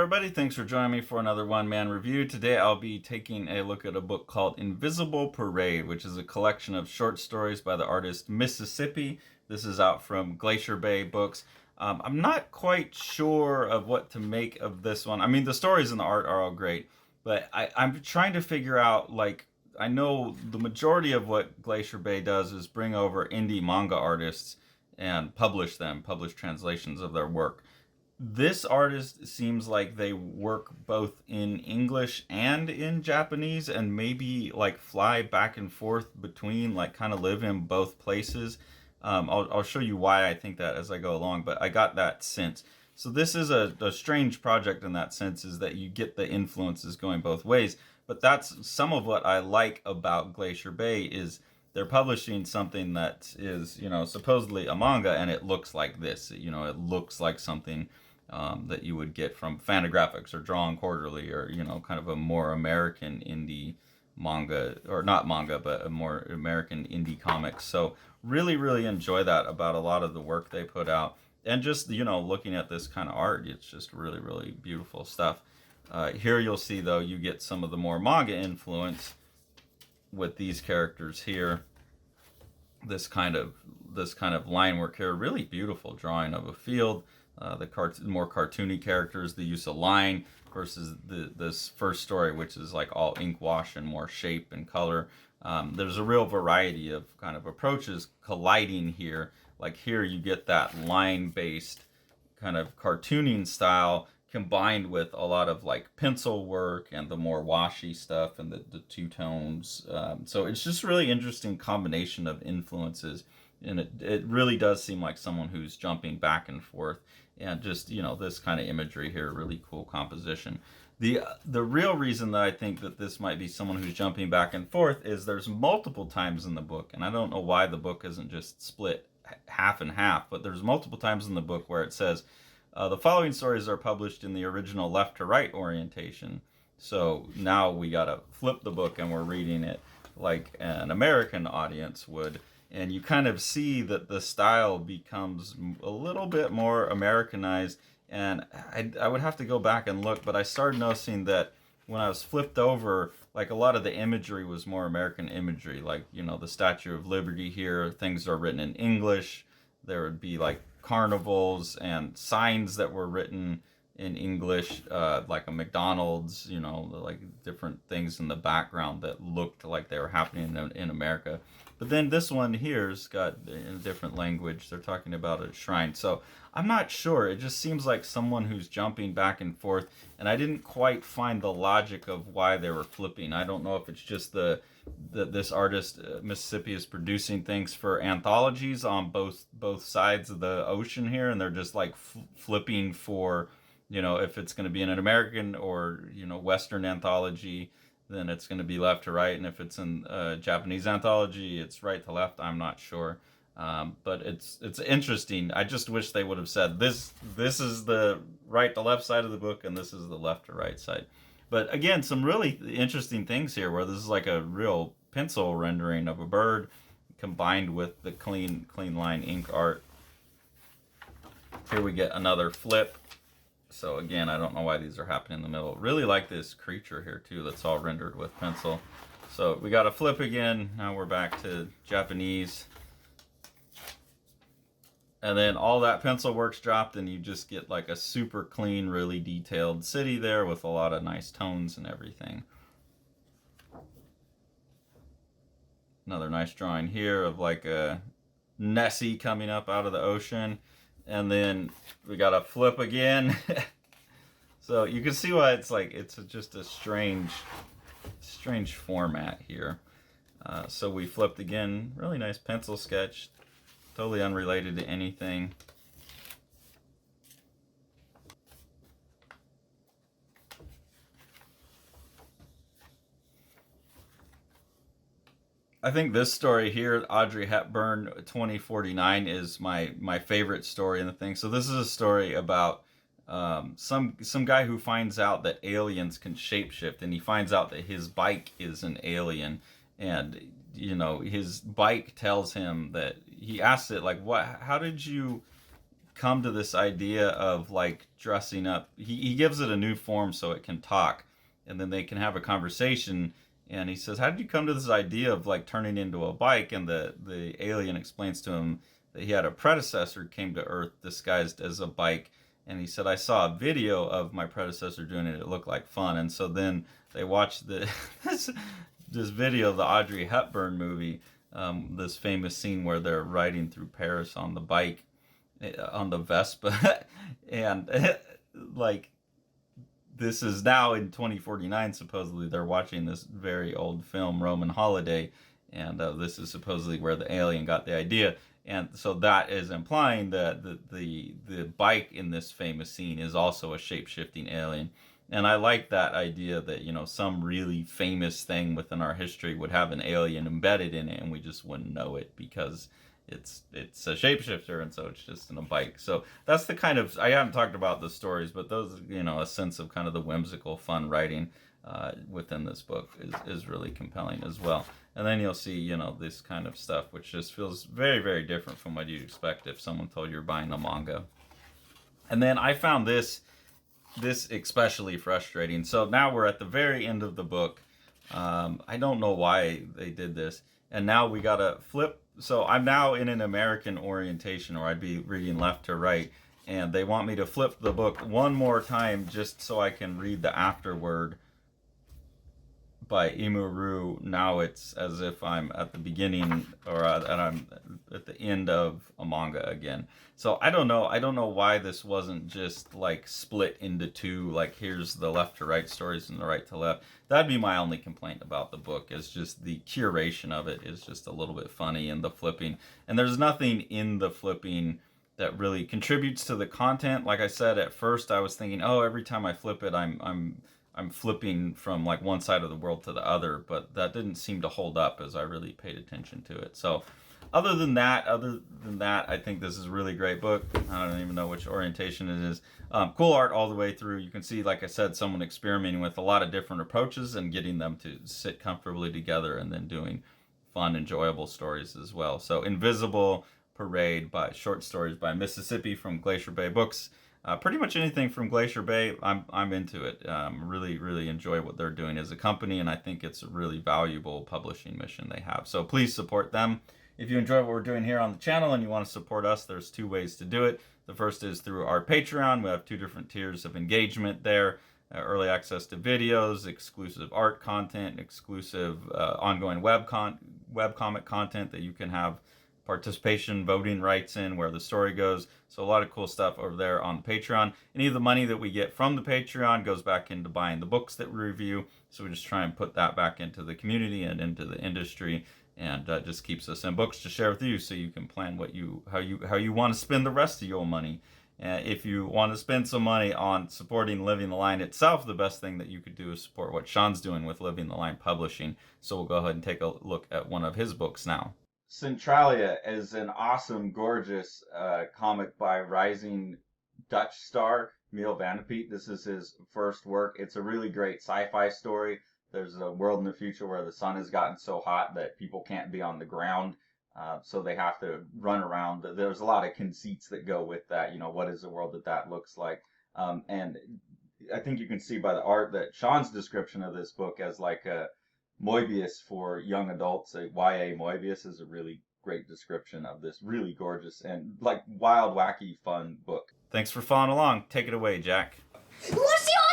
everybody. Thanks for joining me for another one-man review. Today I'll be taking a look at a book called Invisible Parade, which is a collection of short stories by the artist Mississippi. This is out from Glacier Bay Books. I'm not quite sure of what to make of this one. I mean, the stories and the art are all great, but I'm trying to figure out, like, I know the majority of what Glacier Bay does is bring over indie manga artists and publish translations of their work. This artist seems like they work both in English and in Japanese, and maybe like fly back and forth between, like kind of live in both places. I'll show you why I think that as I go along, but I got that sense. So this is a strange project in that sense, is that you get the influences going both ways. But that's some of what I like about Glacier Bay, is they're publishing something that is, supposedly a manga, and it looks like this. It looks like something that you would get from Fantagraphics or Drawn Quarterly, or kind of a more American indie manga, or not manga, but a more American indie comics. So really enjoy that about a lot of the work they put out, and just looking at this kind of art, it's just really beautiful stuff. Here you'll see, though, you get some of the more manga influence with these characters here. This kind of line work here, really beautiful drawing of a field. The more cartoony characters, the use of line versus this first story, which is like all ink wash and more shape and color. There's a real variety of kind of approaches colliding here. Like here you get that line-based kind of cartooning style combined with a lot of like pencil work and the more washy stuff and the two tones. So it's just really interesting combination of influences. And it really does seem like someone who's jumping back and forth, and just this kind of imagery here, really cool composition. The real reason that I think that this might be someone who's jumping back and forth is there's multiple times in the book, and I don't know why the book isn't just split half and half, but there's multiple times in the book where it says the following stories are published in the original left to right orientation. So now we gotta flip the book and we're reading it like an American audience would. And you kind of see that the style becomes a little bit more Americanized. And I would have to go back and look, but I started noticing that when I was flipped over, like a lot of the imagery was more American imagery. Like, the Statue of Liberty here, things are written in English. There would be like carnivals and signs that were written in English, like a McDonald's, like different things in the background that looked like they were happening in America. But then this one here's got in a different language. They're talking about a shrine. So I'm not sure. It just seems like someone who's jumping back and forth, and I didn't quite find the logic of why they were flipping. I don't know if it's just this artist Mississippi is producing things for anthologies on both sides of the ocean here, and they're just like flipping for, if it's going to be in an American or Western anthology, then it's going to be left to right, and if it's in a Japanese anthology, it's right to left. I'm not sure, but it's interesting. I just wish they would have said this is the right to left side of the book, and this is the left to right side. But again, some really interesting things here, where this is like a real pencil rendering of a bird combined with the clean line ink art. Here we get another flip. So again, I don't know why these are happening in the middle. Really like this creature here too, that's all rendered with pencil. So we got a flip again. Now we're back to Japanese. And then all that pencil work's dropped, and you just get like a super clean, really detailed city there with a lot of nice tones and everything. Another nice drawing here of like a Nessie coming up out of the ocean. And then we got a flip again. So you can see why it's just a strange format here. So we flipped again. Really nice pencil sketch. Totally unrelated to anything. I think this story here, Audrey Hepburn 2049, is my favorite story in the thing. So this is a story about some guy who finds out that aliens can shapeshift, and he finds out that his bike is an alien, and his bike tells him that, he asks it like, how did you come to this idea of like dressing up. He gives it a new form so it can talk, and then they can have a conversation. And he says, "How did you come to this idea of like turning into a bike?" And the alien explains to him that he had a predecessor came to Earth disguised as a bike, and he said, "I saw a video of my predecessor doing it. It looked like fun." And so then they watched this this video of the Audrey Hepburn movie, this famous scene where they're riding through Paris on the bike, on the Vespa, and like this is now in 2049. Supposedly they're watching this very old film, Roman Holiday, and this is supposedly where the alien got the idea. And so that is implying that the bike in this famous scene is also a shape-shifting alien. And I like that idea that, you know, some really famous thing within our history would have an alien embedded in it and we just wouldn't know it because it's a shapeshifter, and so it's just in a bike. So that's the kind of, I haven't talked about the stories, but those, you know, a sense of kind of the whimsical fun writing within this book is really compelling as well. And then you'll see, you know, this kind of stuff which just feels very, very different from what you'd expect if someone told you you're buying a manga. And then I found this especially frustrating. So now we're at the very end of the book. I don't know why they did this, and now we gotta flip. So I'm now in an American orientation, or I'd be reading left to right, and they want me to flip the book one more time just so I can read the afterword by Imuru. Now it's as if I'm at the beginning, or and I'm at the end of a manga again. So I don't know why this wasn't just like split into two, like here's the left to right stories and the right to left. That'd be my only complaint about the book, is just the curation of it is just a little bit funny, and the flipping, and there's nothing in the flipping that really contributes to the content. Like I said, at first I was thinking, oh, every time I flip it, I'm flipping from like one side of the world to the other, but that didn't seem to hold up as I really paid attention to it. So other than that, I think this is a really great book. I don't even know which orientation it is. Cool art all the way through. You can see, like I said, someone experimenting with a lot of different approaches and getting them to sit comfortably together, and then doing fun, enjoyable stories as well. So Invisible Parade, by short stories by Mississippi from Glacier Bay Books. Pretty much anything from Glacier Bay, I'm into it. Really enjoy what they're doing as a company, and I think it's a really valuable publishing mission they have. So please support them. If you enjoy what we're doing here on the channel and you want to support us, there's two ways to do it. The first is through our Patreon. We have two different tiers of engagement there. Early access to videos, exclusive art content, exclusive ongoing webcomic content that you can have participation, voting rights in, where the story goes. So a lot of cool stuff over there on the Patreon. Any of the money that we get from the Patreon goes back into buying the books that we review. So we just try and put that back into the community and into the industry, and just keeps us in books to share with you, so you can plan how you want to spend the rest of your money. If you want to spend some money on supporting Living the Line itself, the best thing that you could do is support what Sean's doing with Living the Line Publishing. So we'll go ahead and take a look at one of his books now. Centralia is an awesome, gorgeous comic by rising Dutch star Miel van de Peet. This is his first work. It's a really great sci-fi story. There's a world in the future where the sun has gotten so hot that people can't be on the ground, so they have to run around. There's a lot of conceits that go with that. You know, what is the world that looks like? And I think you can see by the art that Sean's description of this book as like a Moebius for young adults, a YA Moebius, is a really great description of this really gorgeous and like wild, wacky, fun book. Thanks for following along. Take it away, Jack. Lucio!